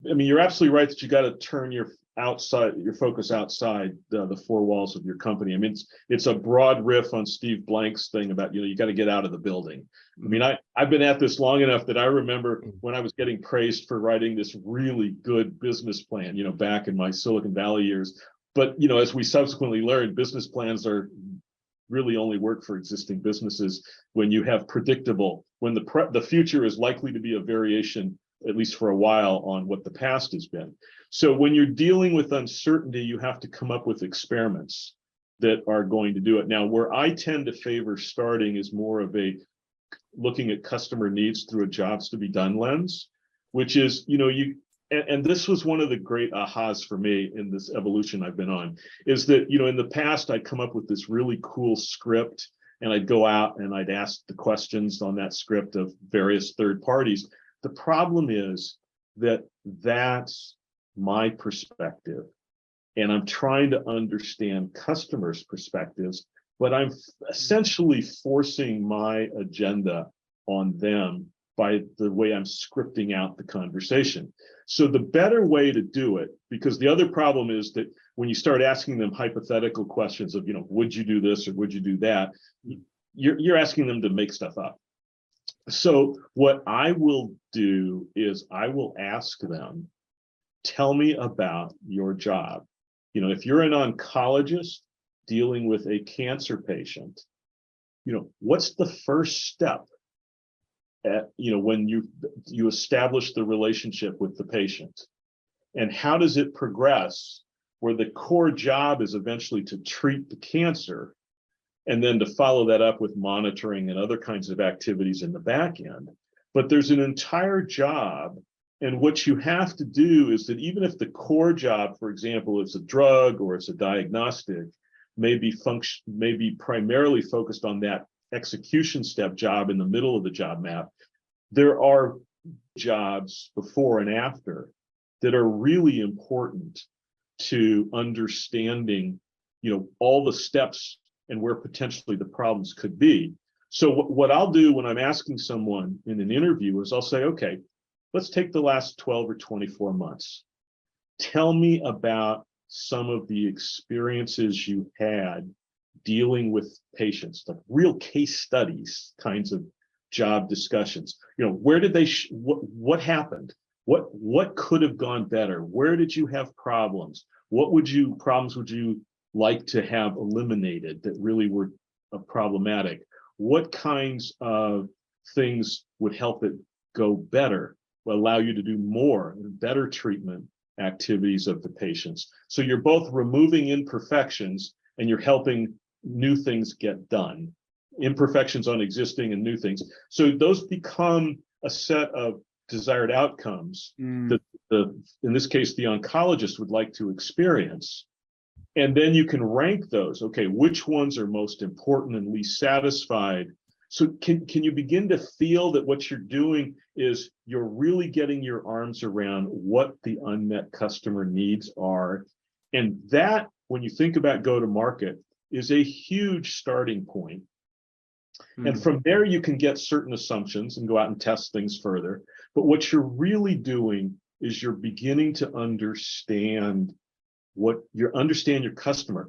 I mean, you're absolutely right that you got to turn your focus outside the four walls of your company. I mean, it's a broad riff on Steve Blank's thing about, you got to get out of the building. I mean, I've been at this long enough that I remember when I was getting praised for writing this really good business plan, back in my Silicon Valley years. But, as we subsequently learned, business plans are really only work for existing businesses when you have predictable, when the future is likely to be a variation, at least for a while, on what the past has been. So when you're dealing with uncertainty, you have to come up with experiments that are going to do it. Now, where I tend to favor starting is more of a looking at customer needs through a jobs to be done lens, which is, and this was one of the great ahas for me in this evolution I've been on, is that, in the past, I'd come up with this really cool script and I'd go out and I'd ask the questions on that script of various third parties. The problem is that that's my perspective, and I'm trying to understand customers' perspectives, but I'm essentially forcing my agenda on them by the way I'm scripting out the conversation. So the better way to do it, because the other problem is that when you start asking them hypothetical questions of, would you do this or would you do that, you're asking them to make stuff up. So what I will do is I will ask them, tell me about your job. If you're an oncologist dealing with a cancer patient, what's the first step when you establish the relationship with the patient? And how does it progress where the core job is eventually to treat the cancer, and then to follow that up with monitoring and other kinds of activities in the back end? But there's an entire job, and what you have to do is that even if the core job, for example, is a drug or it's a diagnostic, may be primarily focused on that execution step job in the middle of the job map, there are jobs before and after that are really important to understanding, all the steps and where potentially the problems could be. So what I'll do when I'm asking someone in an interview is I'll say, okay, let's take the last 12 or 24 months. Tell me about some of the experiences you had dealing with patients, like real case studies kinds of job discussions. Where did they, what happened? What could have gone better? Where did you have problems? What problems would you like to have eliminated that really were problematic? What kinds of things would help it go better, allow you to do more and better treatment activities of the patients? So you're both removing imperfections and you're helping new things get done, imperfections on existing and new things. So those become a set of desired outcomes that in this case, the oncologist would like to experience. And then you can rank those. Okay, which ones are most important and least satisfied? So can you begin to feel that what you're doing is you're really getting your arms around what the unmet customer needs are? And that, when you think about go-to-market, is a huge starting point. And from there, you can get certain assumptions and go out and test things further. But what you're really doing is you're beginning to understand your customer.